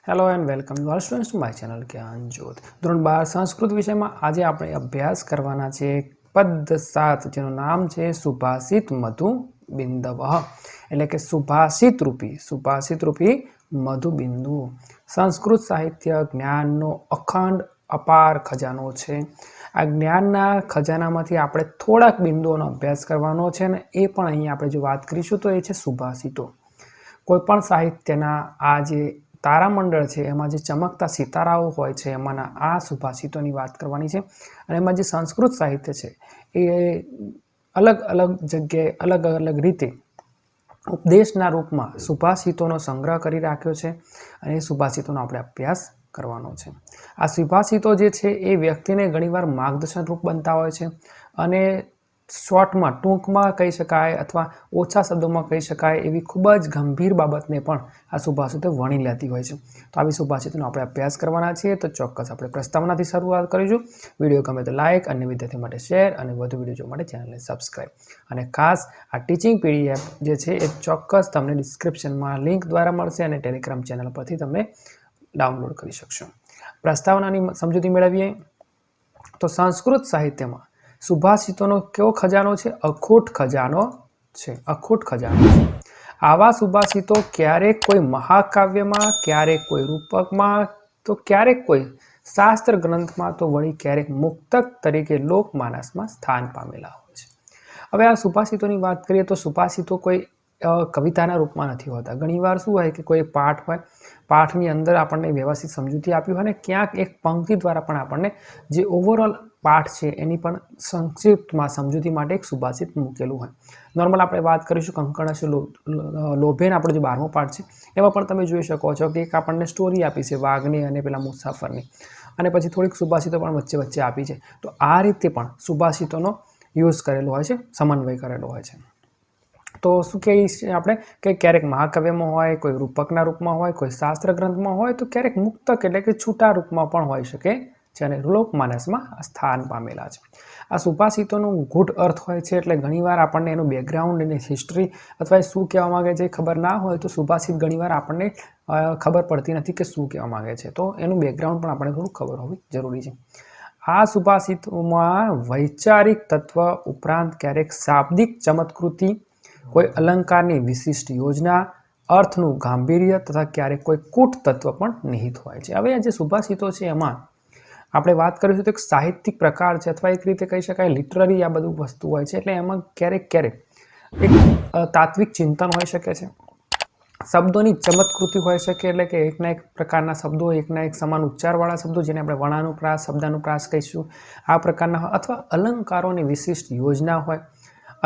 Hello and welcome you all students to my channel જ્ઞાન જ્યોત ધોરણ 12 સંસ્કૃત વિષયમાં આજે આપણે અભ્યાસ કરવાના છે પદ 7 જેનું નામ છે સુભાષિત મધુ બિંદવઃ એટલે કે સુભાષિત રૂપી મધુ બિંદુ સંસ્કૃત સાહિત્ય જ્ઞાનનો અખંડ અપાર ખજાનો છે। આ જ્ઞાનના ખજાનામાંથી આપણે થોડાક બિંદુઓનો અભ્યાસ કરવાનો છે અને એ પણ અહીં આપણે જો વાત કરીશું તો એ છે સુભાષિતો। કોઈપણ સાહિત્યના આ જે તારામંડળ છે એમાં જે ચમકતા સિતારાઓ હોય છે એમાંના આ સુભાષિતોની વાત કરવાની છે અને એમાં જે સંસ્કૃત સાહિત્ય છે એ અલગ અલગ જગ્યાએ અલગ અલગ રીતે ઉપદેશના રૂપમાં સુભાષિતોનો સંગ્રહ કરી રાખ્યો છે અને એ સુભાષિતોનો આપણે અભ્યાસ કરવાનો છે। આ સુભાષિતો જે છે એ વ્યક્તિને ઘણીવાર માર્ગદર્શન રૂપ બનતા હોય છે અને શોર્ટમાં ટૂંકમાં કહી શકાય અથવા ઓછા શબ્દોમાં કહી શકાય એવી ખૂબ જ ગંભીર બાબતને પણ આ સુભાષિતો વણી લેતી હોય છે। તો આવી સુભાષિતોનો આપણે અભ્યાસ કરવાના છીએ તો ચોક્કસ આપણે પ્રસ્તાવનાથી શરૂઆત કરીશું। વિડીયો ગમે તો લાઇક, અન્ય વિદ્યાર્થીઓ માટે શેર અને વધુ વિડીયો જોવા માટે ચેનલને સબસ્ક્રાઈબ અને ખાસ આ ટીચિંગ પીડીએફ જે છે એ ચોક્કસ તમને ડિસ્ક્રિપ્શનમાં લિંક દ્વારા મળશે અને ટેલિગ્રામ ચેનલ પરથી તમે ડાઉનલોડ કરી શકશો। પ્રસ્તાવનાની સમજૂતી મેળવીએ તો સંસ્કૃત સાહિત્યમાં સુભાષિતોનો કેવો ખજાનો છે? અખૂટ ખજાનો છે, અખૂટ ખજાનો છે। આવા સુભાષિતો ક્યારેક કોઈ મહાકાવ્યમાં, ક્યારેક કોઈ રૂપકમાં, તો ક્યારેક કોઈ શાસ્ત્ર ગ્રંથમાં, તો વળી ક્યારેક મુક્તક તરીકે લોકમાનસમાં સ્થાન પામેલા હોય છે। હવે આ સુભાષિતોની વાત કરીએ તો સુભાષિતો કોઈ કવિતાના રૂપમાં નથી હોતા। ઘણીવાર શું હોય કે કોઈ પાઠ હોય, પાઠની અંદર આપણને વ્યવસ્થિત સમજૂતી આપી હોય અને ક્યાંક એક પંક્તિ દ્વારા પણ આપણને જે ઓવરઓલ પાઠ છે એની પણ સંક્ષિપ્તમાં સમજૂતી માટે એક સુભાષિત મૂકેલું હોય। નોર્મલ આપણે વાત કરીશું કંકણસ્ય લોભેન, આપણો જે 12મો પાઠ છે એમાં પણ તમે જોઈ શકો છો કે એક આપણને સ્ટોરી આપી છે વાઘની અને પેલા મુસાફરની, અને પછી થોડીક સુભાષિતો પણ વચ્ચે વચ્ચે આપી છે। તો આ રીતે પણ સુભાષિતોનો યુઝ કરેલો હોય છે, સમન્વય કરેલો હોય છે। તો શું કહીએ છીએ આપણે કે ક્યારેક મહાકાવ્યમાં હોય, કોઈ રૂપકના રૂપમાં હોય, કોઈ શાસ્ત્ર ગ્રંથમાં હોય, તો ક્યારેક મુક્તક એટલે કે છૂટા રૂપમાં પણ હોઈ શકે છે અને લોકમાનસમાં સ્થાન પામેલા છે। આ સુભાષિતોનો ગૂઢ અર્થ હોય છે એટલે ઘણીવાર આપણને એનું બેકગ્રાઉન્ડ અને હિસ્ટ્રી અથવા એ શું કહેવા માગે છે ખબર ના હોય તો સુભાષિત ઘણીવાર આપણને ખબર પડતી નથી કે શું કહેવા માગે છે, તો એનું બેકગ્રાઉન્ડ પણ આપણને થોડું ખબર હોવી જરૂરી છે। આ સુભાષિતોમાં વૈચારિક તત્વ ઉપરાંત ક્યારેક શાબ્દિક ચમત્કૃતિ, કોઈ અલંકારની વિશિષ્ટ યોજના, અર્થનું ગાંભીર્ય તથા ક્યારેક કોઈ કૂટ તત્વ પણ નિહિત હોય છે। હવે આ જે સુભાષિતો છે એમાં આપણે વાત કરીશું તો એક સાહિત્યિક પ્રકાર છે અથવા એક રીતે કહી શકાય લિટરરી આ બધું વસ્તુ હોય છે, એટલે એમાં ક્યારેક ક્યારેક એક તાત્વિક ચિંતન હોઈ શકે છે, શબ્દોની ચમત્કૃતિ હોઈ શકે એટલે કે એકના એક પ્રકારના શબ્દો, એકના એક સમાન ઉચ્ચારવાળા શબ્દો જેને આપણે વર્ણાનુપ્રાસ, શબ્દાનુપ્રાસ કહીશું, આ પ્રકારના હોય, અથવા અલંકારોની વિશિષ્ટ યોજના હોય,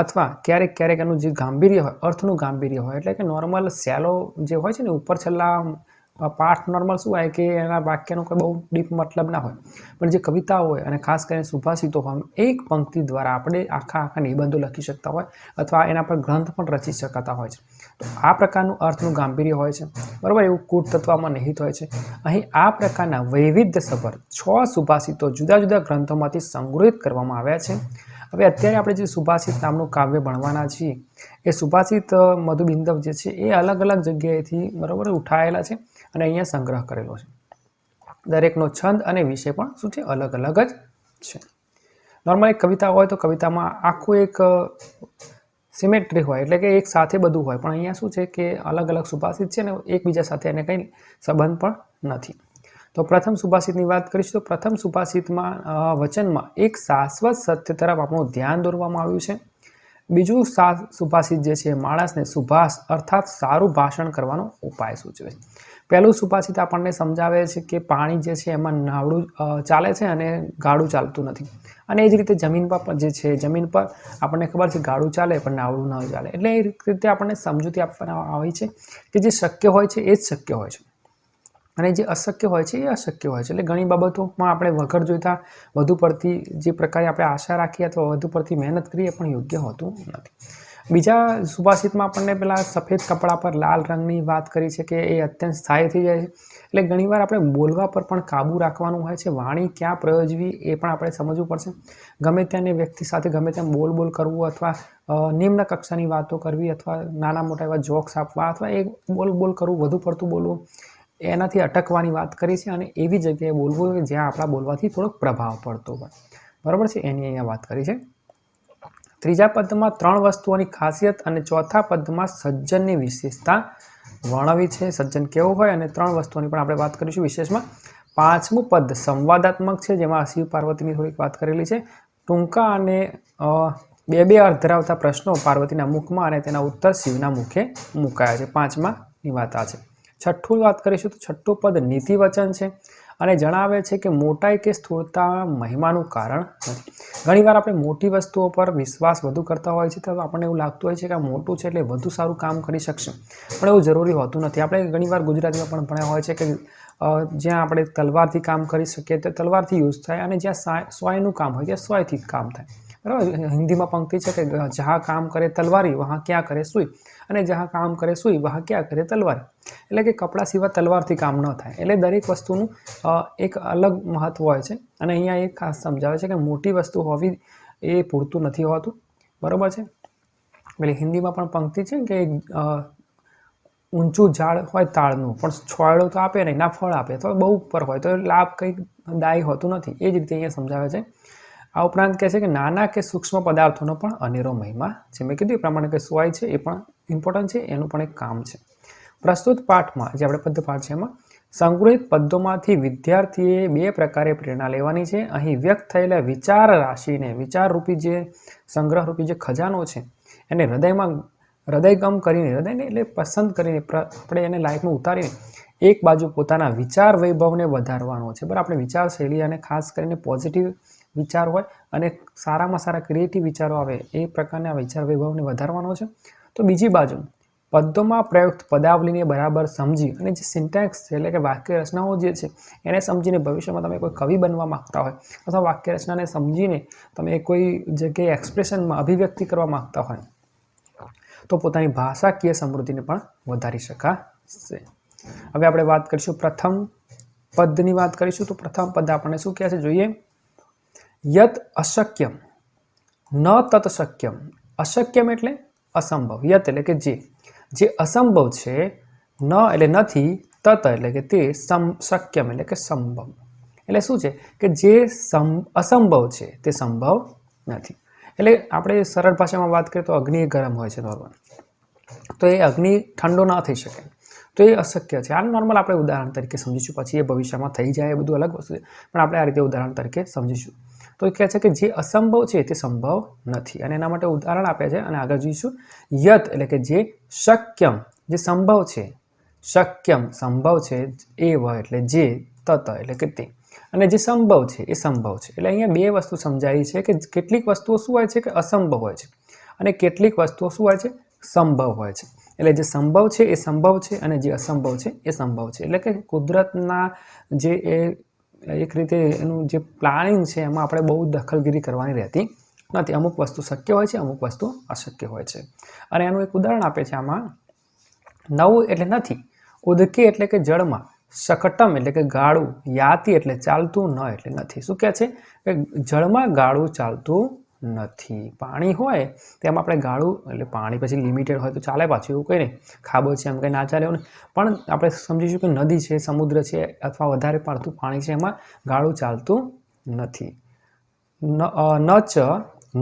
અથવા ક્યારેક ક્યારેક એનું જે ગાંભીર્ય હોય, અર્થનું ગાંભીર્ય હોય, એટલે કે નોર્મલ સેલો જે હોય છે ને ઉપર છેલ્લા પાઠ નોર્મલ શું હોય કે એના વાક્યનો કોઈ બહુ ડીપ મતલબ ના હોય, પણ જે કવિતાઓ હોય અને ખાસ કરીને સુભાષિતો હોય એક પંક્તિ દ્વારા આપણે આખા નિબંધો લખી શકતા હોય અથવા એના પર ગ્રંથ પણ રચી શકાતા હોય છે। તો આ પ્રકારનું અર્થનું ગાંભીર્ય હોય છે, બરાબર, એવું કૂટ તત્વમાં નિહિત હોય છે। અહીં આ પ્રકારના વૈવિધ્યસભર 6 સુભાષિતો જુદા જુદા ગ્રંથોમાંથી સંગ્રહિત કરવામાં આવ્યા છે। હવે અત્યારે આપણે જે સુભાષિત નામનું કાવ્ય ભણવાના છીએ એ સુભાષિત મધુબિંદવ જે છે એ અલગ અલગ જગ્યાએથી બરાબર ઉઠાયેલા છે અને અહીંયા સંગ્રહ કરેલો છે। દરેકનો છંદ અને વિષય પણ શું છે અલગ અલગ જ છે। નોર્મલ એક કવિતા હોય તો કવિતામાં આખું એક સિમેટ્રી હોય એટલે કે એક સાથે બધું હોય, પણ અહીંયા શું છે કે અલગ અલગ સુભાષિત છે ને એકબીજા સાથે એને કંઈ સંબંધ પણ નથી। તો પ્રથમ સુભાષિતની વાત કરીશું તો પ્રથમ સુભાષિતમાં વચનમાં એક શાશ્વત સત્ય તરફ આપણું ધ્યાન દોરવામાં આવ્યું છે। બીજું સુભાષિત જે છે માણસને સુભાષ અર્થાત સારું ભાષણ કરવાનો ઉપાય સૂચવે છે। પહેલું સુભાષિત આપણને સમજાવે છે કે પાણી જે છે એમાં નાવડું ચાલે છે અને ગાડું ચાલતું નથી, અને એ જ રીતે જમીન પર જે છે જમીન પર આપણને ખબર છે ગાડું ચાલે પણ નાવડું ન ચાલે, એટલે એ રીતે આપણને સમજૂતી આપવામાં આવી છે કે જે શક્ય હોય છે એ જ શક્ય હોય છે અને જે અશક્ય હોય છે એ અશક્ય હોય છે। એટલે ઘણી બાબતોમાં આપણે વગર જોઈતા વધુ પડતી જે પ્રકારે આપણે આશા રાખીએ અથવા વધુ પડતી મહેનત કરીએ પણ યોગ્ય હોતું નથી। બીજા સુભાષિતમાં આપણને પેલા સફેદ કપડા પર લાલ રંગની વાત કરી છે કે એ અત્યંત સ્થાયી થઈ જાય છે, એટલે ઘણીવાર આપણે બોલવા પર પણ કાબૂ રાખવાનું હોય છે, વાણી ક્યાં પ્રયોજવી એ પણ આપણે સમજવું પડશે। ગમે ત્યાંની વ્યક્તિ સાથે ગમે તેમ બોલ કરવું અથવા નિમ્ન કક્ષાની વાતો કરવી અથવા નાના મોટા એવા જોક્સ આપવા અથવા એ બોલ કરવું, વધુ પડતું બોલવું, એનાથી અટકવાની વાત કરી છે અને એવી જગ્યાએ બોલવું કે જ્યાં આપણા બોલવાથી થોડોક પ્રભાવ પડતો હોય, બરાબર છે, એની અહીંયા વાત કરી છે. ત્રીજા પદમાં 3 વસ્તુઓની ખાસિયત અને ચોથા પદમાં સજ્જનની વિશેષતા વર્ણવી છે. સજ્જન કેવો હોય અને 3 વસ્તુઓની પણ આપણે વાત કરીશું વિશેષમાં. 5મું પદ સંવાદાત્મક છે, જેમાં શિવ પાર્વતીની થોડીક વાત કરેલી છે. ટૂંકા અને બે અર્થ ધરાવતા પ્રશ્નો પાર્વતીના મુખમાં અને તેના ઉત્તર શિવના મુખે મુકાયા છે. 5માની વાત આ છે. 6ઠ્ઠું વાત કરીશું તો 6ઠ્ઠું પદ નીતિવચન છે અને જણાવે છે કે મોટાઈ કે સ્થૂળતા મહિમાનું કારણ નથી. ઘણીવાર આપણે મોટી વસ્તુઓ પર વિશ્વાસ વધુ કરતા હોય છે, તો આપણને એવું લાગતું હોય છે કે આ મોટું છે એટલે વધુ સારું કામ કરી શકશે, પણ એવું જરૂરી હોતું નથી. આપણે ઘણીવાર ગુજરાતીમાં પણ ભણ્યા હોય છે કે જ્યાં આપણે તલવારથી કામ કરી શકીએ તો તલવારથી યુઝ થાય અને જ્યાં સોયનું કામ હોય ત્યાં સોયથી કામ થાય, બરાબર. હિન્દીમાં પંક્તિ છે કે જहाँ કામ કરે તલવારી વहाँ ક્યાં કરે સુઈ, અને જहाँ કામ કરે સુઈ વहाँ ક્યાં કરે તલવારી. એટલે કે કપડાં સિવાય તલવારથી કામ ન થાય. એટલે દરેક વસ્તુનું એક અલગ મહત્વ હોય છે અને અહીંયા એક ખાસ સમજાવે છે કે મોટી વસ્તુ હોવી એ પૂરતું નથી હોતું, બરાબર છે. એટલે હિન્દીમાં પણ પંક્તિ છે કે ઊંચું ઝાડ હોય તાળનું પણ છોયડો તો આપે નહીં, ના ફળ આપે, તો બહુ ઉપર હોય તો લાભ કંઈક દાયી હોતું નથી. એ જ રીતે અહીંયા સમજાવે છે. આ ઉપરાંત કહે છે કે નાના કે સૂક્ષ્મ પદાર્થોનો પણ અનેરો મહિમા છે. મેં કીધું એ પ્રમાણે કે સોય છે એ પણ ઇમ્પોર્ટન્ટ છે, એનું પણ એક કામ છે. પ્રસ્તુત પાઠમાં જે આપણે પદ્યપાઠ છે એમાં સંગ્રહિત પદ્યોમાંથી વિદ્યાર્થીએ 2 પ્રકારે પ્રેરણા લેવાની છે. અહીં વ્યક્ત થયેલા વિચાર રાશિને વિચારરૂપી જે સંગ્રહરૂપી જે ખજાનો છે એને હૃદયગમ કરીને, હૃદયને એટલે પસંદ કરીને આપણે એને લાઈફમાં ઉતારીને એક બાજુ પોતાના વિચાર વૈભવને વધારવાનો છે, બરાબર. આપણે વિચારશૈલી અને ખાસ કરીને પોઝિટિવ વિચાર હોય અને સારામાં સારા ક્રિએટિવ વિચારો આવે એ પ્રકારના વિચાર વૈભવને વધારવાનો છે. તો બીજી બાજુ પદ્યોમાં પ્રયુક્ત પદાવલીને બરાબર સમજી અને જે સિન્ટેક્સ છે એટલે કે વાક્ય રચનાઓ જે છે એને સમજીને ભવિષ્યમાં તમે કોઈ કવિ બનવા માગતા હોય અથવા વાક્ય રચનાને સમજીને તમે કોઈ જગ્યાએ એક્સપ્રેશનમાં અભિવ્યક્તિ કરવા માગતા હોય તો પોતાની ભાષાકીય સમૃદ્ધિને પણ વધારી શકાશે. હવે આપણે વાત કરીશું પ્રથમ પદની વાત કરીશું. તો પ્રથમ પદ આપણને શું કહે છે જોઈએ. યત અશક્યમ ન તત શક્યમ. અશક્યમ એટલે અસંભવ, યત એટલે કે જે અસંભવ છે, ન એટલે નથી, તત એટલે કે તે, શક્યમ એટલે કે સંભવ. એટલે શું છે કે જે અસંભવ છે તે સંભવ નથી. એટલે આપણે સરળ ભાષામાં વાત કરીએ તો અગ્નિ ગરમ હોય છે નોર્મલ, તો એ અગ્નિ ઠંડો ના થઈ શકે, તો એ અશક્ય છે. આ નોર્મલ આપણે ઉદાહરણ તરીકે સમજીશું, પછી એ ભવિષ્યમાં થઈ જાય એ બધું અલગ વસ્તુ છે, પણ આપણે આ રીતે ઉદાહરણ તરીકે સમજીશું. તો એ કહે છે કે જે અસંભવ છે તે સંભવ નથી અને એના માટે ઉદાહરણ આપે છે અને આગળ જોઈશું. યત એટલે કે જે, શક્યમ જે સંભવ છે, શક્યમ સંભવ છે, એવ એટલે જે, તત એટલે કે તે, અને જે સંભવ છે એ સંભવ છે. એટલે અહીંયા 2 વસ્તુ સમજાવી છે કે કેટલીક વસ્તુઓ શું હોય છે કે અસંભવ હોય છે અને કેટલીક વસ્તુઓ શું હોય છે સંભવ હોય છે. એટલે જે સંભવ છે એ સંભવ છે અને જે અસંભવ છે એ સંભવ છે. એટલે કે કુદરતના જે એક રીતે એનું જે પ્લાનિંગ છે એમાં આપણે બહુ દખલગીરી કરવાની રહેતી નથી. અમુક વસ્તુ શક્ય હોય છે, અમુક વસ્તુ અશક્ય હોય છે. અને એનું એક ઉદાહરણ આપે છે આમાં. નવું એટલે નથી, ઉદકે એટલે કે જળમાં, શકટમ એટલે કે ગાળું, યાતિ એટલે ચાલતું, ન એટલે નથી. શું કહે છે કે જળમાં ગાળું ચાલતું નથી. પાણી હોય તેમાં આપણે ગાળું એટલે પાણી પછી લિમિટેડ હોય તો ચાલે, પાછું એવું કંઈ નહીં, ખાબો છે એમ કંઈ ના ચાલે એવું નહીં, પણ આપણે સમજીશું કે નદી છે, સમુદ્ર છે અથવા વધારે પડતું પાણી છે એમાં ગાળું ચાલતું નથી. ન ચ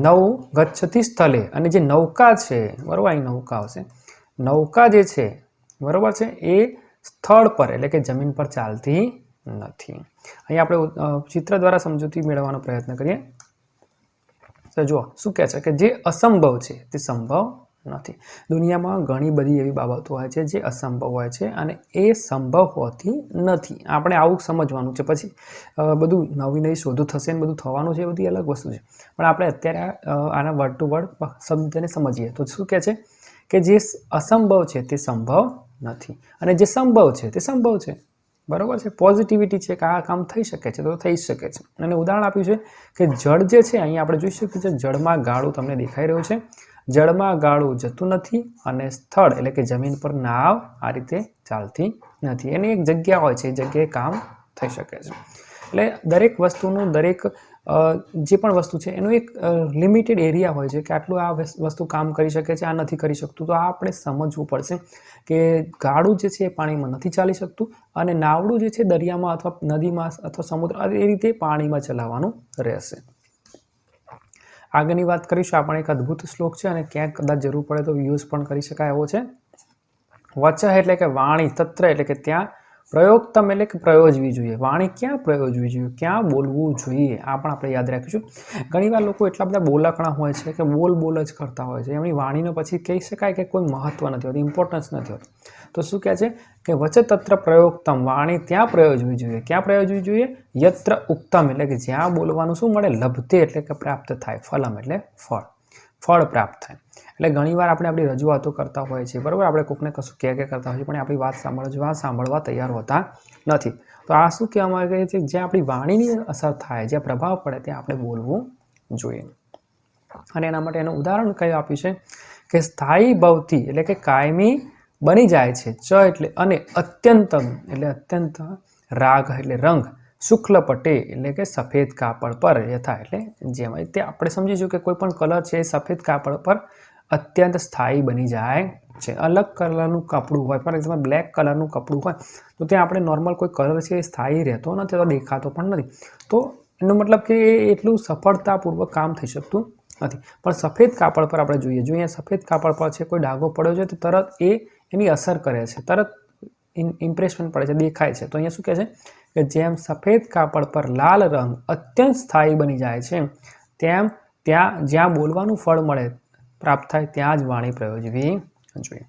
નૌ ગચ્છતિ સ્થલે, અને જે નૌકા છે, બરાબર, અહીં નૌકા આવશે, નૌકા જે છે બરાબર છે એ સ્થળ પર એટલે કે જમીન પર ચાલતી નથી. અહીં આપણે ચિત્ર દ્વારા સમજૂતી મેળવવાનો પ્રયત્ન કરીએ. તો જુઓ શું કહે છે કે જે અસંભવ છે તે સંભવ નથી. દુનિયામાં ઘણી બધી એવી બાબતો હોય છે જે અસંભવ હોય છે અને એ સંભવ હોતી નથી. આપણે આવું સમજવાનું છે, પછી બધું નવી નવી શોધો થશે ને બધું થવાનું છે, એ બધી અલગ વસ્તુ છે. પણ આપણે અત્યારે આના વર્ડ ટુ વર્ડ શબ્દને સમજીએ તો શું કહે છે કે જે અસંભવ છે તે સંભવ નથી અને જે સંભવ છે તે સંભવ છે, બરાબર છે. પોઝિટિવિટી છે કે આ કામ થઈ શકે છે તો થઈ શકે છે. અને ઉદાહરણ આપ્યું છે કે જળ જે છે, અહીંયા આપણે જોઈ શકીએ છીએ જળમાં ગાળું તમને દેખાઈ રહ્યું છે, જળમાં ગાળું જતું નથી અને સ્થળ એટલે કે જમીન પર નાવ આ રીતે ચાલતી નથી. એની એક જગ્યા હોય છે, એ જગ્યાએ કામ થઈ શકે છે. એટલે દરેક વસ્તુનું દરેક જે પણ વસ્તુ છે એનું એક લિમિટેડ એરિયા હોય છે કે આટલું આ વસ્તુ કામ કરી શકે છે, આ નથી કરી શકતું. તો આ આપણે સમજવું પડશે કે ગાડું જે છે એ પાણીમાં નથી ચાલી શકતું અને નાવડું જે છે દરિયામાં અથવા નદીમાં અથવા સમુદ્ર એ રીતે પાણીમાં ચલાવવાનું રહેશે. આગળની વાત કરીશું. આપણે એક અદ્ભુત શ્લોક છે અને ક્યાંક કદાચ જરૂર પડે તો યુઝ પણ કરી શકાય એવો છે. વચ એટલે કે વાણી, તત્ર એટલે કે ત્યાં, પ્રયોગતમ એટલે કે પ્રયોજવી જોઈએ. વાણી ક્યાં પ્રયોજવી જોઈએ, ક્યાં બોલવું જોઈએ, આ પણ આપણે યાદ રાખીશું. ઘણીવાર લોકો એટલા બધા બોલકણા હોય છે કે બોલ જ કરતા હોય છે. એમની વાણીનો પછી કહી શકાય કે કોઈ મહત્વ નથી હોતું, ઇમ્પોર્ટન્સ નથી હોતું. તો શું કહે છે કે વચ તત્ર પ્રયોગતમ, વાણી ત્યાં પ્રયોજવી જોઈએ. ક્યાં પ્રયોજવી જોઈએ? યત્ર ઉક્તમ એટલે કે જ્યાં બોલવાનું શું મળે? લભતે એટલે કે પ્રાપ્ત થાય, ફલમ એટલે ફળ પ્રાપ્ત થાય. એટલે ઘણીવાર આપણે આપણી રજૂઆતો કરતા હોઈએ છીએ, બરાબર. આપણે કોઈકને કશું કહે કરતા હોઈએ પણ આપણી વાત સાંભળવા તૈયાર હોતા નથી. તો આ શું કહેવામાં આવે છે? જ્યાં આપણી વાણીની અસર થાય, જ્યાં પ્રભાવ પડે ત્યાં આપણે બોલવું જોઈએ. અને એના માટે એનું ઉદાહરણ કયું આપ્યું છે કે સ્થાયી ભવતી એટલે કે કાયમી બની જાય છે. ચ એટલે અને, અત્યંતમ એટલે અત્યંત, રાગ એટલે રંગ, શુક્લ પટે એટલે કે સફેદ કાપડ પર, યથા એટલે જેમ. તે આપણે સમજીશું કે કોઈ પણ કલર છે એ સફેદ કાપડ પર અત્યંત સ્થાયી બની જાય છે. અલગ કલરનું કપડું હોય, ફોર એક્ઝામ્પલ બ્લેક કલરનું કપડું હોય તો ત્યાં આપણે નોર્મલ કોઈ કલર છે એ સ્થાયી રહેતો નથી, તો દેખાતો પણ નથી. તો એનો મતલબ કે એ એટલું સફળતાપૂર્વક કામ થઈ શકતું નથી. પણ સફેદ કાપડ પર આપણે જોઈએ, જો અહીંયા સફેદ કાપડ પર છે કોઈ ડાઘો પડ્યો છે તો તરત એ એની અસર કરે છે, તરત ઇમ્પ્રેશન પડે છે, દેખાય છે. તો અહીંયા શું કહે છે કે જેમ સફેદ કાપડ પર લાલ રંગ અત્યંત સ્થાયી બની જાય છે, તેમ ત્યાં જ્યાં બોલવાનું ફળ મળે, પ્રાપ્ત થાય, ત્યાં જ વાણી પ્રયોજવી જોઈએ.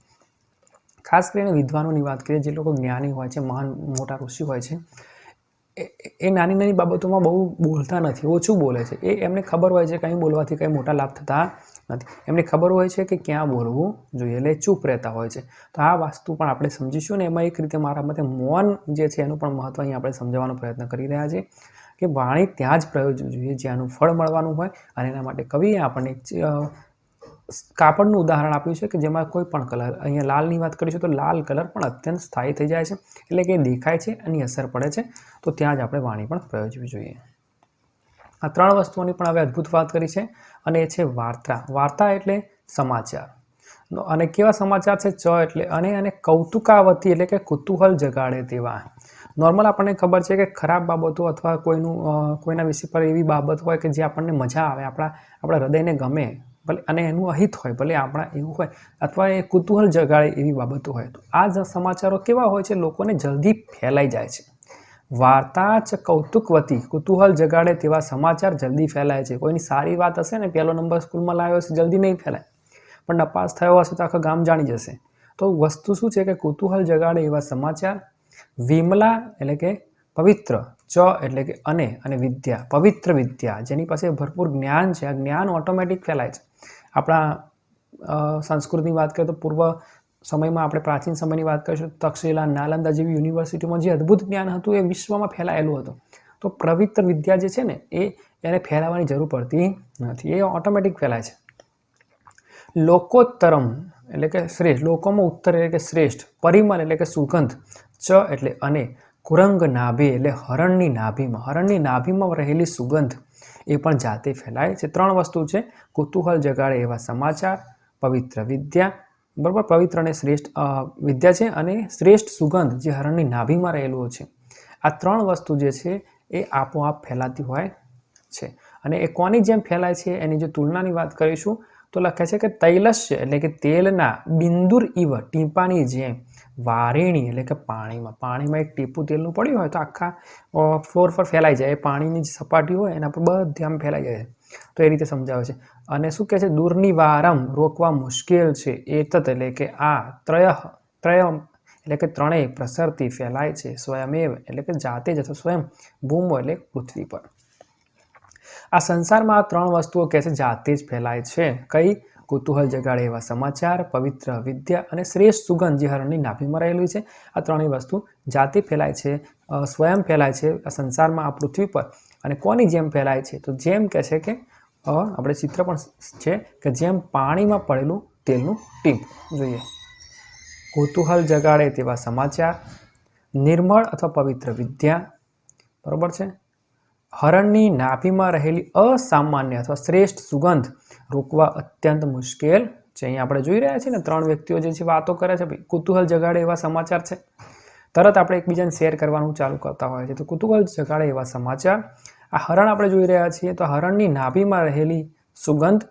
ખાસ કરીને વિદ્વાનોની વાત કરીએ, જે લોકો જ્ઞાની હોય છે, મહાન મોટા ઋષિ હોય છે, એ નાની બાબતોમાં બહુ બોલતા નથી, ઓછું બોલે છે. એમને ખબર હોય છે કંઈ બોલવાથી કંઈ મોટા લાભ થતા નથી. એમને ખબર હોય છે કે ક્યાં બોલવું જોઈએ, એટલે ચૂપ રહેતા હોય છે. તો આ વસ્તુ પણ આપણે સમજીશું ને એમાં એક રીતે મારા મતે મૌન જે છે એનું પણ મહત્ત્વ અહીં આપણે સમજાવવાનો પ્રયત્ન કરી રહ્યા છીએ કે વાણી ત્યાં જ પ્રયોજવું જોઈએ જ્યાંનું ફળ મળવાનું હોય. અને એના માટે કવિએ આપણને કાપડનું ઉદાહરણ આપ્યું છે કે જેમાં કોઈ પણ કલર, અહીંયા લાલની વાત કરીશું તો લાલ કલર પણ અત્યંત સ્થાયી થઈ જાય છે, એટલે કે દેખાય છે, એની અસર પડે છે. તો ત્યાં જ આપણે વાણી પણ પ્રયોજવી જોઈએ. આ ત્રણ વસ્તુઓની પણ હવે અદ્ભુત વાત કરી છે અને એ છે વાર્તા. વાર્તા એટલે સમાચાર. અને કેવા સમાચાર છે? ચ એટલે અને કૌતુકાવતી એટલે કે કુતૂહલ જગાડે તેવા. નોર્મલ આપણને ખબર છે કે ખરાબ બાબતો અથવા કોઈના વિષય પર એવી બાબત હોય કે જે આપણને મજા આવે, આપણા હૃદયને ગમે, ભલે અને એનું અહિત હોય, ભલે આપણા એવું હોય, અથવા એ કુતૂહલ જગાડે એવી બાબતો હોય. તો આ જ સમાચારો કેવા હોય છે? લોકોને જલ્દી ફેલાઈ જાય છે. વાર્તા ચ કૌતુકવતી, કુતૂહલ જગાડે તેવા સમાચાર જલ્દી ફેલાય છે. કોઈની સારી વાત હશે ને, પહેલો નંબર સ્કૂલમાં લાવ્યો હશે, જલ્દી નહીં ફેલાય, પણ નપાસ થયો હશે તો આખા ગામ જાણી જશે. તો વસ્તુ શું છે કે કુતૂહલ જગાડે એવા સમાચાર. વિમલા એટલે કે પવિત્ર, ચ એટલે કે અને વિદ્યા, પવિત્ર વિદ્યા, જેની પાસે ભરપૂર જ્ઞાન છે, આ જ્ઞાન ઓટોમેટિક ફેલાય છે. આપણા સંસ્કૃતની વાત કરીએ તો પૂર્વ સમયમાં, આપણે પ્રાચીન સમયની વાત કરીશું, તક્ષશિલા, નાલંદા જેવી યુનિવર્સિટીમાં જે અદ્ભુત જ્ઞાન હતું એ વિશ્વમાં ફેલાયેલું હતું. તો પવિત્ર વિદ્યા જે છે ને એને ફેલાવવાની જરૂર પડતી નથી, એ ઓટોમેટિક ફેલાય છે. લોકોત્તરમ એટલે કે શ્રેષ્ઠ, લોકોમાં ઉત્તર એટલે કે શ્રેષ્ઠ, પરિમલ એટલે કે સુગંધ, ચ એટલે અને, કુરંગ નાભી એટલે હરણની નાભીમાં રહેલી સુગંધ, એ પણ જાતે ફેલાય છે. ત્રણ વસ્તુ છે: કુતૂહલ જગાડે એવા સમાચાર, પવિત્ર વિદ્યા, બરાબર, પવિત્ર અને શ્રેષ્ઠ વિદ્યા છે, અને શ્રેષ્ઠ સુગંધ જે હરણની નાભીમાં રહેલું છે. આ ત્રણ વસ્તુ જે છે એ આપોઆપ ફેલાતી હોય છે. અને એ કોની જેમ ફેલાય છે એની જો તુલનાની વાત કરીશું તો લખે છે કે તૈલસ્ય એટલે કે તેલના, બિંદુર ઇવ ટીપાની જેમ, વારેણી એટલે કે પાણીમાં એક ટીપું તેલનું પડ્યું હોય તો આખા ફ્લોર પર ફેલાઈ જાય. એ પાણીની જે સપાટી હોય એના પર બધે આમ ફેલાઈ જાય. તો એ રીતે સમજાવે છે. અને શું કહે છે? દુર્નિવારમ રોકવા મુશ્કેલ છે. એતત એટલે કે આ, ત્રય એટલે કે ત્રણેય, પ્રસરતી ફેલાય છે, સ્વયમેવ એટલે કે જાતે જ, અથવા સ્વયં, ભૂમો એટલે પૃથ્વી પર. આ સંસારમાં આ ત્રણ વસ્તુઓ કહે છે જાતે જ ફેલાય છે. કઈ? કુતૂહલ જગાડે એવા સમાચાર, પવિત્ર વિદ્યા અને શ્રેષ્ઠ સુગંધ જે હરણની નાભીમાં રહેલી છે. આ ત્રણેય વસ્તુ જાતે ફેલાય છે, સ્વયં ફેલાય છે આ સંસારમાં, આ પૃથ્વી પર. અને કોની જેમ ફેલાય છે? તો જેમ કહે છે કે આપણે ચિત્ર પણ છે કે જેમ પાણીમાં પડેલું તેલનું ટીપું. જોઈએ, કુતૂહલ જગાડે તેવા સમાચાર, નિર્મળ અથવા પવિત્ર વિદ્યા, બરાબર છે, હરણની નાભીમાં રહેલી અસામાન્ય અથવા શ્રેષ્ઠ સુગંધ રોકવા અત્યંત મુશ્કેલ છે. અહીંયા આપણે જોઈ રહ્યા છીએ ને 3 વ્યક્તિઓ જે છે વાતો કરે છે, ભાઈ કુતૂહલ જગાડે એવા સમાચાર છે. તરત આપણે એકબીજાને શેર કરવાનું ચાલુ કરતા હોય છે. તો કુતૂહલ જગાડે એવા સમાચાર. આ હરણ આપણે જોઈ રહ્યા છીએ, તો હરણની નાભીમાં રહેલી સુગંધ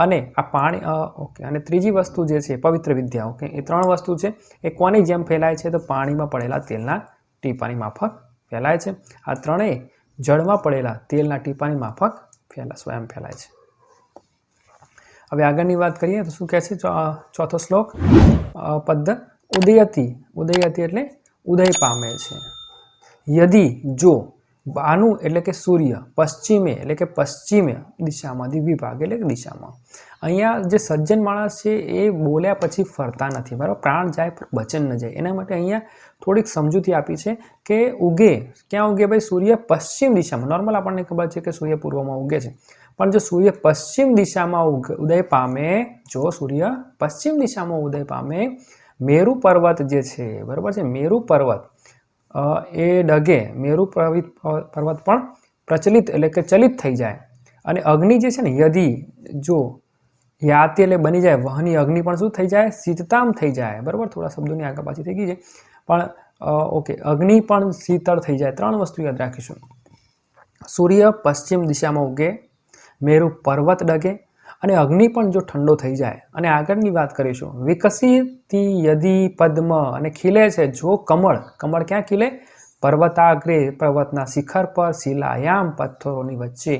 અને આ પાણી ઓકે. અને ત્રીજી વસ્તુ જે છે પવિત્ર વિદ્યા. ઓકે, એ 3 વસ્તુ છે એ કોની જેમ ફેલાય છે? તો પાણીમાં પડેલા તેલના ટીપાની માફક ફેલાય છે. આ ત્રણેય જળમાં પડેલા તેલના ટીપાની માફક સ્વયં ફેલાય છે. હવે આગળની વાત કરીએ તો શું કહે છે? ચોથો શ્લોક પદ ઉદયતી. ઉદયતી એટલે ઉદય પામે છે. યદિ જો, બાનું એટલે કે સૂર્ય, પશ્ચિમે એટલે કે પશ્ચિમે દિશામાં, દિવ્ય ભાગ એટલે કે દિશામાં. અહીંયા જે સજ્જન માણસ છે એ બોલ્યા પછી ફરતા નથી, બરાબર? પ્રાણ જાય પર વચન ન જાય. એના માટે અહીંયા થોડીક સમજૂતી આપી છે કે ઉગે. ક્યાં ઉગે ભાઈ? સૂર્ય પશ્ચિમ દિશામાં. નોર્મલ આપણને ખબર છે કે સૂર્ય પૂર્વમાં ઉગે છે, પણ જો સૂર્ય પશ્ચિમ દિશામાં ઉદય પામે, જો સૂર્ય પશ્ચિમ દિશામાં ઉદય પામે, મેરુ પર્વત જે છે, બરાબર છે, મેરુ પર્વત એ ડગે, મેરુ પર્વત પણ પ્રચલિત એટલે કે ચલિત થઈ જાય. અને અગ્નિ જે છે ને, યદિ જો, યાતિ એટલે બની જાય, વહની અગ્નિ પણ શું થઈ જાય? શીતતામ થઈ જાય, બરાબર? થોડા શબ્દોની આગળ પાછી થઈ ગઈ છે, પણ ઓકે, અગ્નિ પણ શીતળ થઈ જાય. 3 વસ્તુ યાદ રાખીશું. સૂર્ય પશ્ચિમ દિશામાં ઉગે, મેરુ પર્વત ડગે અને અગ્નિ પણ જો ઠંડો થઈ જાય. અને આગળની વાત કરીશું. વિકસિતી યદિ પદ્મ, અને ખીલે છે જો કમળ. કમળ ક્યાં ખીલે? પર્વતાગ્રે, પર્વતના શિખર પર, શિલાયામ, પથ્થરોની વચ્ચે.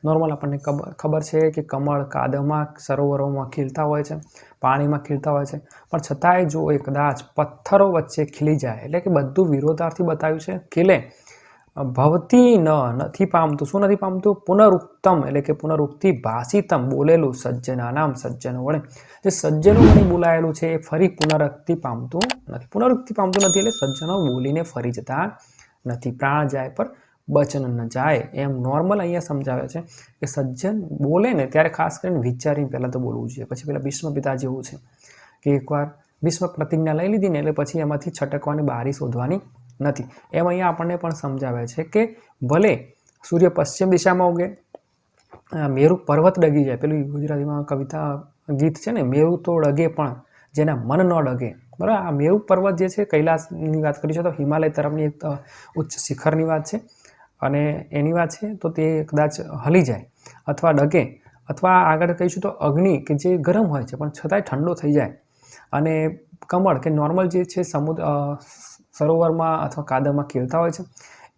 નોર્મલ આપણને ખબર છે કે કમળ કાદવમાં, સરોવરોમાં ખીલતા હોય છે, પાણીમાં ખીલતા હોય છે, પણ છતાંય જો એ કદાચ પથ્થરો વચ્ચે ખીલી જાય, એટલે કે બધું વિરોધાર્થી બતાવ્યું છે, ખીલે. ભવતી નથી પામતું. શું નથી પામતું? પુનરુક્તમ એટલે કે પુનરુક્તિ ભાષિતમ, બોલેલું, સજ્જનાનામ, સજ્જનો વડે. જે સજ્જનો વડે બોલાયેલું છે એ ફરી પુનરુક્તિ પામતું નથી. પુનરુક્તિ પામતું નથી એટલે સજ્જનો બોલીને ફરી જતા નથી. પ્રાણ જાય પર બચન ન જાય, એમ નોર્મલ અહીંયા સમજાવે છે કે સજ્જન બોલે ને ત્યારે ખાસ કરીને વિચારીને પહેલાં તો બોલવું જોઈએ. પછી પેલા ભીષ્મ પિતા જેવું છે કે એકવાર ભીષ્મ પ્રતિજ્ઞા લઈ લીધી ને એટલે પછી એમાંથી છટકવાની બારી શોધવાની નથી. એમ અહીંયા આપણને પણ સમજાવે છે કે ભલે સૂર્ય પશ્ચિમ દિશામાં ઉગે, મેરુ પર્વત ડગી જાય. પેલું ગુજરાતીમાં કવિતા ગીત છે ને, મેરુ તો ડગે પણ જેના મન ન ડગે, બરાબર? આ મેરુ પર્વત જે છે, કૈલાસની વાત કરીશું તો હિમાલય તરફની એક ઉચ્ચ શિખરની વાત છે, અને એની વાત છે. તો તે કદાચ હલી જાય અથવા ડગે, અથવા આગળ કહીશું તો અગ્નિ કે જે ગરમ હોય છે પણ છતાંય ઠંડો થઈ જાય. અને કમળ કે નોર્મલ જે છે સરોવરમાં અથવા કાદવમાં ખીલતા હોય છે,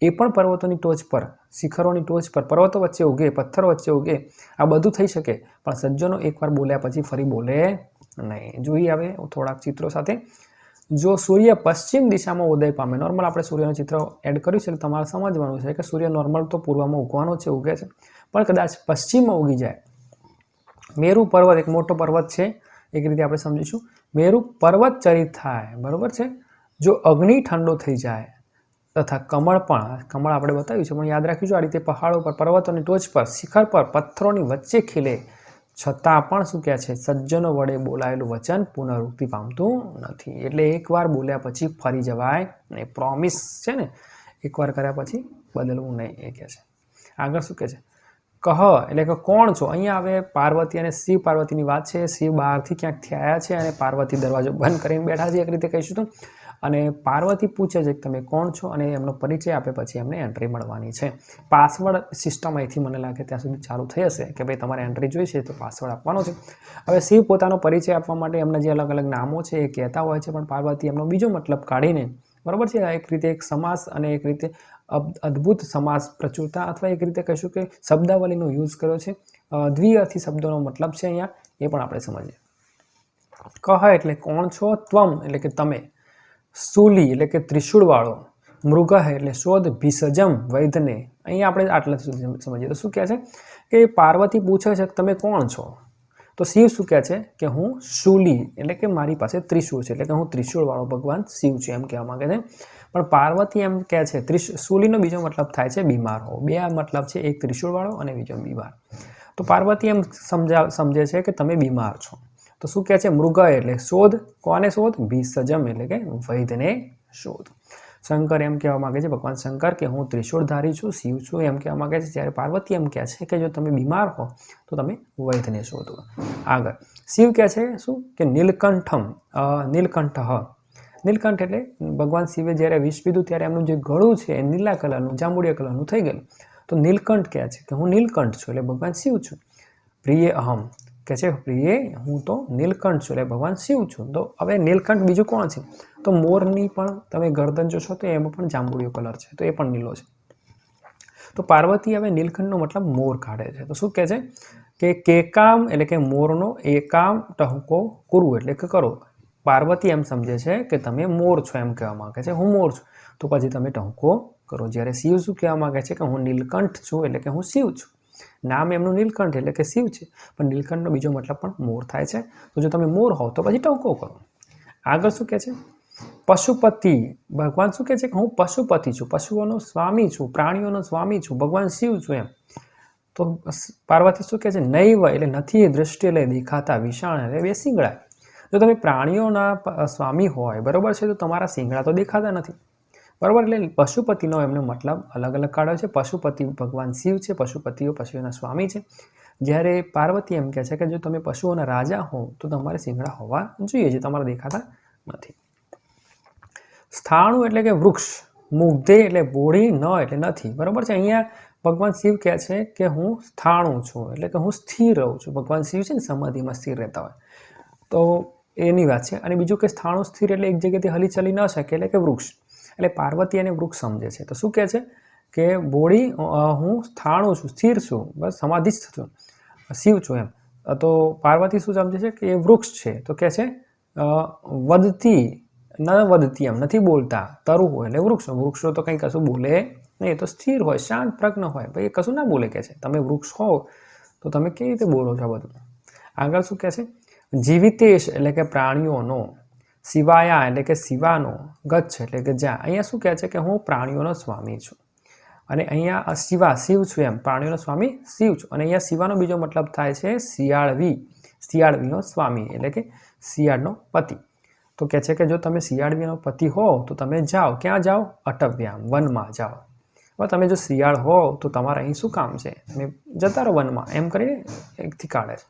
એ પણ પર્વતોની ટોચ પર, શિખરોની ટોચ પર, પર્વતો વચ્ચે ઉગે, પથ્થરો વચ્ચે ઉગે. આ બધું થઈ શકે, પણ સજ્જનો એકવાર બોલ્યા પછી ફરી બોલે નહીં. જોઈએ હવે થોડાક ચિત્રો સાથે. જો સૂર્ય પશ્ચિમ દિશામાં ઉદય પામે, નોર્મલ આપણે સૂર્યનું ચિત્ર એડ કર્યું છે, એટલે તમારે સમજવાનું છે કે સૂર્ય નોર્મલ તો પૂર્વમાં ઉગવાનો છે, ઉગે છે, પણ કદાચ પશ્ચિમમાં ઉગી જાય. મેરુ પર્વત એક મોટો પર્વત છે, એક રીતે આપણે સમજીશું. મેરુ પર્વત ચરિત થાય, બરાબર છે. જો અગ્નિ ઠંડો થઈ જાય, તથા કમળ આપણે બતાવ્યું છે, પણ યાદ રાખીશું, આ રીતે પહાડો પર, પર્વતોની ટોચ પર, શિખર પર, પથ્થરોની વચ્ચે ખીલે, છતાં પણ શું કહે છે? સજ્જનો વડે બોલાયેલું વચન પુનરુક્તિ પામતું નથી. એટલે એકવાર બોલ્યા પછી ફરી જવાય નહીં. પ્રોમિસ છે ને, એકવાર કર્યા પછી બદલવું નહીં, એ કહે છે. આગળ શું કહે છે? કહ એટલે કે કોણ છો? અહીંયા હવે પાર્વતી અને શિવ પાર્વતીની વાત છે. શિવ બહારથી ક્યાંકથી આવ્યા છે અને પાર્વતી દરવાજો બંધ કરીને બેઠા છે, એક રીતે કહીશું તો. અને પાર્વતી પૂછે છે કે તમે કોણ છો, અને એમનો પરિચય આપે પછી એમને એન્ટ્રી મળવાની છે. પાસવર્ડ સિસ્ટમ અહીંથી મને લાગે ત્યાં સુધી ચાલુ થઈ હશે કે ભાઈ તમારે એન્ટ્રી જોઈશે તો પાસવર્ડ આપવાનો છે. હવે શિવ પોતાનો પરિચય આપવા માટે એમના જે અલગ અલગ નામો છે એ કહેતા હોય છે, પણ પાર્વતી એમનો બીજો મતલબ કાઢીને, બરાબર છે, એક રીતે એક સમાસ અને એક રીતે અદ્ભુત સમાસ પ્રચુરતા, અથવા એક રીતે કહીશું કે શબ્દાવલીનો યુઝ કર્યો છે. દ્વિઅર્થી શબ્દોનો મતલબ છે અહીંયા, એ પણ આપણે સમજીએ. કહ એટલે કોણ છો, ત્વમ એટલે કે તમે, શૂલી એટલે કે ત્રિશૂળવાળો, મૃગ એટલે શોધ, ભીષજમ વૈધને. અહીંયા આપણે આટલા સુધી સમજીએ. તો શું કહે છે કે પાર્વતી પૂછે છે કે તમે કોણ છો, તો શિવ શું કહે છે કે હું શૂલી એટલે કે મારી પાસે ત્રિશૂળ છે, એટલે કે હું ત્રિશૂળવાળો ભગવાન શિવ છું, એમ કહેવા માંગે છે. પણ પાર્વતી એમ કહે છે, શૂલીનો બીજો મતલબ થાય છે બીમાર હો. બે મતલબ છે, એક ત્રિશૂળવાળો અને બીજો બીમાર. તો પાર્વતી એમ સમજે છે કે તમે બીમાર છો. તો શું કહે છે? મૃગ એટલે શોધ. કોને શોધ? ભીષજમ એટલે કે વૈધને શોધ. શંકર એમ કહેવા માગે છે, ભગવાન શંકર, કે હું ત્રિશૂળધારી છું, શિવ છું એમ કહેવા માગે છે. જ્યારે પાર્વતી એમ કહે છે કે જો તમે બીમાર હો તો તમે વૈદ્યને શોધો. આગળ શિવ કહે છે શું કે નીલકંઠમ, નીલકંઠ. નીલકંઠ એટલે ભગવાન શિવે જ્યારે વિષ પીધું ત્યારે એમનું જે ગળું છે એ નીલા કલરનું, જાંબુડિયા કલરનું થઈ ગયેલું. તો નીલકંઠ કહે છે કે હું નીલકંઠ છું, એટલે ભગવાન શિવ છું. પ્રિય અહમ કહે છે પ્રિય હું તો નીલકંઠ છું, એટલે ભગવાન શિવ છું. તો હવે નીલકંઠ બીજું કોણ છે? તો મોરની પણ તમે ગરદન જોશો તો એમાં પણ જાંબુડિયો કલર છે, તો એ પણ નીલો છે. તો પાર્વતી હવે નીલકંઠનો મતલબ મોર કાઢે છે. તો શું કહે છે કે કેકામ એટલે કે મોરનો, એકામ ટહુકો કુરુ એટલે કે કરો. પાર્વતી એમ સમજે છે કે તમે મોર છો એમ કહેવા માંગે છે, હું મોર છું, તો પછી તમે ટહુકો કરો. જ્યારે શિવ શું કહેવા માંગે છે કે હું નીલકંઠ છું, એટલે કે હું શિવ છું. નામ એમનું નીલકંઠ એટલે કે શિવ છે, પણ નીલકંઠનો બીજો મતલબ પણ મોર થાય છે. તો જો તમે મોર હોવ તો પછી ટહુકો કરો. આગળ શું કહે છે? પશુપતિ. ભગવાન શું કહે છે કે હું પશુપતિ છું, પશુઓનો સ્વામી છું, પ્રાણીઓનો સ્વામી છું, ભગવાન શિવ છું એમ. તો પાર્વતી શું કહે છે? નૈવ એટલે નથી, દૃષ્ટિ એટલે દેખાતા, વિષાણ એટલે બે શિંગડા. જો તમે પ્રાણીઓના સ્વામી હોય બરાબર છે, તો તમારા શિંગડા તો દેખાતા નથી બરાબર. એટલે પશુપતિનો એમનો મતલબ અલગ અલગ કાઢ્યો છે. પશુપતિ ભગવાન શિવ છે, પશુપતિઓ પશુઓના સ્વામી છે. જ્યારે પાર્વતી એમ કહે છે કે જો તમે પશુઓના રાજા હો તો તમારે શિંગડા હોવા જોઈએ, જે તમારા દેખાતા નથી. સ્થાણુ એટલે કે વૃક્ષ, મુગ્ધે એટલે બોડી, ન એટલે નથી બરાબર છે. અહીંયા ભગવાન શિવ કહે છે કે હું સ્થાણુ છું, એટલે કે હું સ્થિર રહું છું. ભગવાન શિવ છે ને સમાધિમાં સ્થિર રહેતા હોય, તો એની વાત છે. અને બીજું કે સ્થાણુ સ્થિર એટલે એક જગ્યાએથી હલી ચલી ન શકે, એટલે કે વૃક્ષ. એટલે પાર્વતી એને વૃક્ષ સમજે છે. તો શું કહે છે કે બોડી હું સ્થાણુ છું, સ્થિર છું, બસ સમાધિસ્થ છું, શિવ છું એમ. તો પાર્વતી શું સમજે છે કે એ વૃક્ષ છે. તો કહે છે વધતી ન વધતી એમ નથી બોલતા, તરુ હોય એટલે વૃક્ષ. વૃક્ષો તો કંઈ કશું બોલે નહીં, તો સ્થિર હોય, શાંત પ્રજ્ઞ હોય, ભાઈ એ કશું ના બોલે. કહે છે તમે વૃક્ષ હો તો તમે કેવી રીતે બોલો છો બધું. આગળ શું કહે છે? જીવિતેશ એટલે કે પ્રાણીઓનો, શિવાયા એટલે કે શિવાનો, ગચ્છ એટલે કે જા. અહીંયા શું કહે છે કે હું પ્રાણીઓનો સ્વામી છું, અને અહીંયા શિવ છું એમ, પ્રાણીઓનો સ્વામી શિવ છું. અને અહીંયા શિવાનો બીજો મતલબ થાય છે શિયાળવી, શિયાળવીનો સ્વામી એટલે કે શિયાળનો પતિ. તો કહે છે કે જો તમે શિયાળવીનો પતિ હો તો તમે જાઓ, ક્યાં જાઓ? અટવ્યામ, વનમાં જાઓ. હવે તમે જો શિયાળ હો તો તમારે અહીં શું કામ છે? તમે જતા રહો વનમાં, એમ કરીને એકથી કાઢે છે.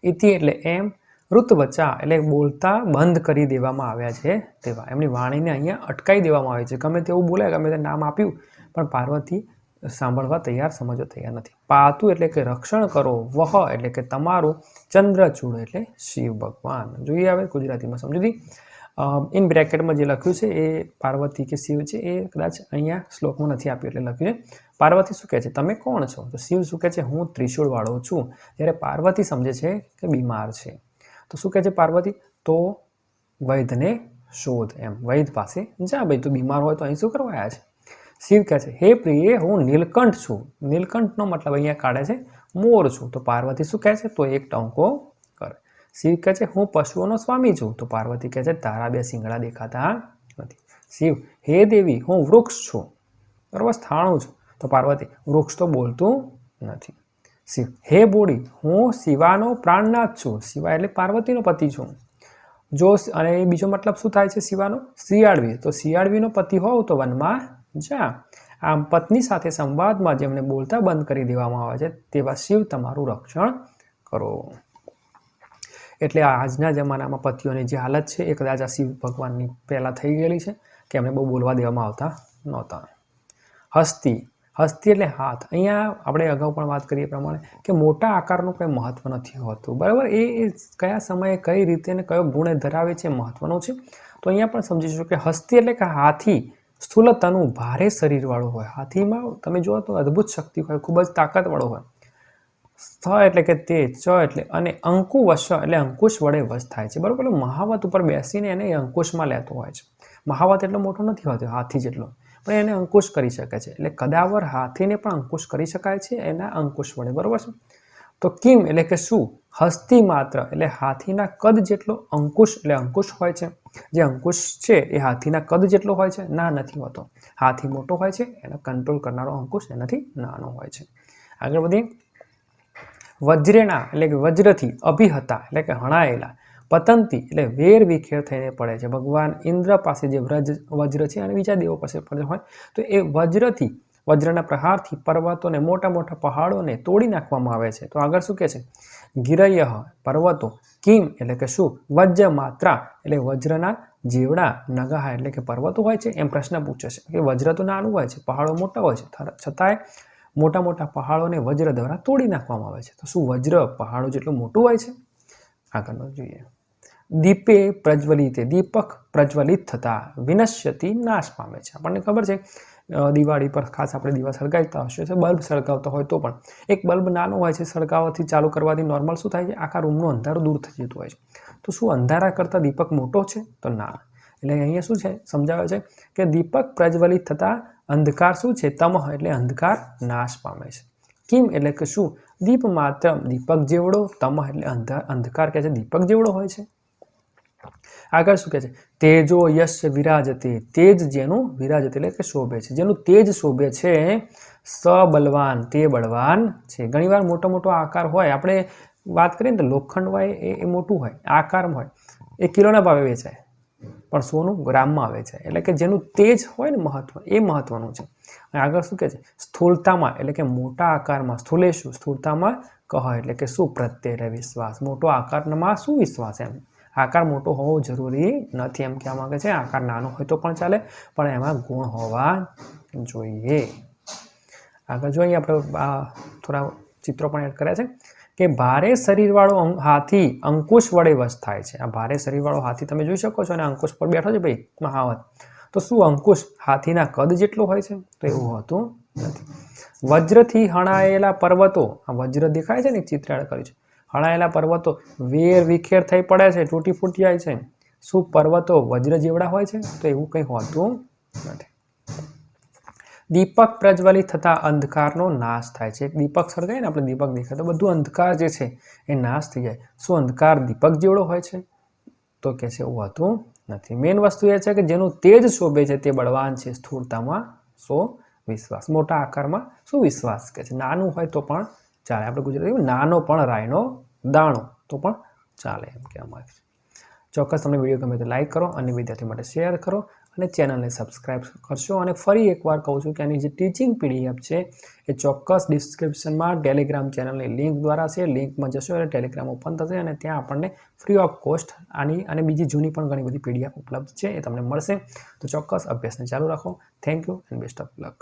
ઇતિ એટલે એમ, ઋતવચા એટલે બોલતા બંધ કરી દેવામાં આવ્યા છે તેવા. એમની વાણીને અહીંયા અટકાવી દેવામાં આવી છે. ગમે તેવું બોલે, ગમે તે નામ આપ્યું, પણ પાર્વતી સાંભળવા તૈયાર, સમજવા તૈયાર નથી. પાતું એટલે કે રક્ષણ કરો, વહ એટલે કે તમારું, ચંદ્રચૂડ એટલે શિવ ભગવાન. જોઈએ હવે ગુજરાતીમાં સમજૂતી. ઇન બ્રેકેટમાં જે લખ્યું છે એ પાર્વતી કે શિવ છે, એ કદાચ અહીંયા શ્લોકમાં નથી આપ્યું એટલે લખ્યું છે. પાર્વતી શું કહે છે? તમે કોણ છો? તો શિવ શું કહે છે? હું ત્રિશૂળવાળો છું. જ્યારે પાર્વતી સમજે છે કે બીમાર છે, તો શું કહે છે પાર્વતી? તો વૈદ્યને શોધ એમ, વૈદ્ય પાસે જા, ભાઈ તું બીમાર હોય તો અહીં શું કરવા આવ્યા છે? શિવ કહે છે હે પ્રિય હું નીલકંઠ છું. નીલકંઠનો મતલબ અહીંયા કાઢે છે મોર છું. તો પાર્વતી શું કહે છે? તો એક ટંકો કરે. શિવ કહે છે હું પશુઓનો સ્વામી છું. તો પાર્વતી કહે છે તારા બે શિંગડા દેખાતા નથી. શિવ હે દેવી હું વૃક્ષ છું, બરાબર, સ્થાણું છું. તો પાર્વતી વૃક્ષ તો બોલતું નથી. શિવ હે બોડી હું શિવાનો પ્રાણનાથ છું. શિવા એટલે પાર્વતીનો પતિ છું. જો અને બીજો મતલબ શું થાય છે શિવાનો? શિયાળવી. તો શિયાળવીનો પતિ હોવ તો વનમાં જા. આમ પત્ની સાથે સંવાદમાં જેમને બોલતા બંધ કરી દેવામાં આવે છે તેવા શિવ તમારું રક્ષણ કરો. એટલે આજના જમાનામાં પતિઓની જે હાલત છે એ કદાચ આ શિવ ભગવાનની પહેલાં થઈ ગયેલી છે કે એમને બહુ બોલવા દેવામાં આવતા નહોતા. હસ્તી. હસ્તી એટલે હાથ. અહીંયા આપણે અગાઉ પણ વાત કરીએ પ્રમાણે કે મોટા આકારનું કંઈ મહત્વ નથી હોતું, બરાબર. એ કયા સમયે કઈ રીતે ને કયો ગુણ ધરાવે છે મહત્વનું છે. તો અહીંયા પણ સમજીશું કે હસ્તી એટલે કે હાથી સ્થૂલતાનું ભારે શરીરવાળું હોય. હાથીમાં તમે જુઓ તો અદ્ભુત શક્તિ હોય, ખૂબ જ તાકાતવાળો હોય. સ્થ એટલે કે તે, ચ એટલે અને અંકુ વશ એટલે અંકુશ વડે વશ થાય છે, બરાબર. મહાવત ઉપર બેસીને એને અંકુશમાં લેતો હોય છે. મહાવત એટલો મોટો નથી હોતો હાથી જેટલો, પણ એને અંકુશ કરી શકે છે. એટલે કદાવર હાથીને પણ અંકુશ કરી શકાય છે એના અંકુશ વડે, બરાબર છે. તો કિમ એટલે કે શું? હસ્તી માત્ર એટલે હાથીના કદ જેટલો અંકુશ એટલે અંકુશ હોય છે. જે અંકુશ છે એ હાથીના કદ જેટલો હોય છે? ના, નથી હોતો. હાથી મોટો હોય છે, એને કંટ્રોલ કરનારો અંકુશ એનાથી નાનો હોય છે. આગળ વધીએ. વજ્રેણા એટલે કે વજ્રથી, અભિહતા એટલે કે હણાયેલા, પતંતી એટલે વેર વિખેર થઈને પડે છે. ભગવાન ઇન્દ્ર પાસે જે વજ્ર છે અને બીજા દેવો પાસે પડે હોય તો એ વજ્રના પ્રહારથી પર્વતોને મોટા મોટા પહાડોને તોડી નાખવામાં આવે છે. તો આગળ શું કહે છે? ગિરય પર્વતો, કિમ એટલે કે શું, વજ્ર માત્રા એટલે વજ્રના જેવડા, નગાહા એટલે કે પર્વતો હોય છે. એમ પ્રશ્ન પૂછે છે કે વજ્ર તો નાનું હોય છે, પહાડો મોટા હોય છે, છતાંય મોટા મોટા પહાડોને વજ્ર દ્વારા તોડી નાખવામાં આવે છે. તો શું વજ્ર પહાડો જેટલું મોટું હોય છે? આગળનું જોઈએ. દીપે પ્રજ્વલિતે દીપક પ્રજ્વલિત થતા વિનશ્યતિ નાશ પામે છે. આપણને ખબર છે દિવાળી પર ખાસ આપણે દીવા સળગાવતા હશે તો બલ્બ સળગાવતા હોય તો પણ એક બલ્બ નાનો હોય છે, સળગાવવાથી ચાલુ કરવાથી નોર્મલ શું થાય છે? આખા રૂમનું અંધારું દૂર થઈ જતું હોય છે. તો શું અંધારા કરતાં દીપક મોટો છે? તો ના. એટલે અહીંયા શું છે સમજાવે છે કે દીપક પ્રજ્વલિત થતા અંધકાર શું છે? તમઃ એટલે અંધકાર નાશ પામે છે. કિમ એટલે કે શું? દીપ માત્ર દીપક જેવડો, તમઃ એટલે અંધકાર કે છે દીપક જેવડો હોય છે. આગળ શું કહે છે? તેજો યશ વિરાજતે તેજ જેનું વિરાજતે એટલે કે શોભે છે, જેનું તેજ શોભે છે. સબલવાન તે બળવાન છે. ઘણીવાર મોટો મોટો આકાર હોય, આપણે વાત કરીએ ને તો લોખંડ હોય એ મોટું હોય, આકારમાં હોય, એ કિલોના ભાવે વેચાય પણ સોનું ગ્રામમાં વેચાય. એટલે કે જેનું તેજ હોય ને મહત્વ એ મહત્વનું છે. અને આગળ શું કહે છે? સ્થૂળતામાં એટલે કે મોટા આકારમાં, સ્થૂલેશું સ્થૂળતામાં કહ એટલે કે શું? પ્રત્યય એટલે વિશ્વાસ. મોટો આકારમાં શું વિશ્વાસ? એમ આકાર મોટો હોવો જરૂરી નથી એમ કહેવા માંગે છે. આકાર નાનો હોય તો પણ ચાલે પણ એમાં ગુણ હોવા જોઈએ. આગળ જોઈએ આપણે થોડા ચિત્રો પણ એડ કર્યા છે કે ભારે શરીરવાળો હાથી અંકુશ વડે વશ થાય છે. આ ભારે શરીરવાળો હાથી તમે જોઈ શકો છો અને અંકુશ પર બેઠો છે ભાઈ મહાવત. તો શું અંકુશ હાથીના કદ જેટલો હોય છે? તો એવું હોતું નથી. વજ્રથી હણાયેલા પર્વતો, આ વજ્ર દેખાય છે ને ચિત્ર એડ કર્યું છે. હણાયેલા પર્વતો વેર વિખેર થઈ પડે છે, તૂટી ફૂટી જાય છે. શું પર્વતો વજ્ર જેવડા હોય છે? તો એવું કંઈ હોતું નથી. દીપક પ્રજ્વલિત થતા અંધકારનો નાશ થાય છે. એક દીપક સળગાય ને આપણે દીપક દેખાય તો બધું અંધકાર જે છે એ નાશ થઈ જાય. શું અંધકાર દીપક જેવડો હોય છે? તો કે છે એવું હોતું નથી. મેઇન વસ્તુ એ છે કે જેનું તેજ શોભે છે તે બળવાન છે. સ્થૂળતામાં સો વિશ્વાસ. મોટા આકારમાં શું વિશ્વાસ કે છે? નાનું હોય તો પણ ચાલે. આપણે ગુજરાતી નાનો પણ રાયનો દાણો તો પણ ચાલે એમ કહેવામાં આવે છે. ચોક્કસ તમને વિડીયો ગમે તો લાઈક કરો અને વિદ્યાર્થી માટે શેર કરો અને ચેનલને સબસ્ક્રાઈબ કરશો. અને ફરી એકવાર કહું છું કે આની જે ટીચિંગ પીડીએફ છે એ ચોક્કસ ડિસ્ક્રિપ્શનમાં ટેલિગ્રામ ચેનલની લિંક દ્વારા છે. લિંકમાં જશો એટલે ટેલિગ્રામ ઓપન થશે અને ત્યાં આપણને ફ્રી ઓફ કોસ્ટ આની અને બીજી જૂની પણ ઘણી બધી પીડીએફ ઉપલબ્ધ છે, એ તમને મળશે. તો ચોક્કસ અભ્યાસને ચાલુ રાખો. Thank you and best of luck.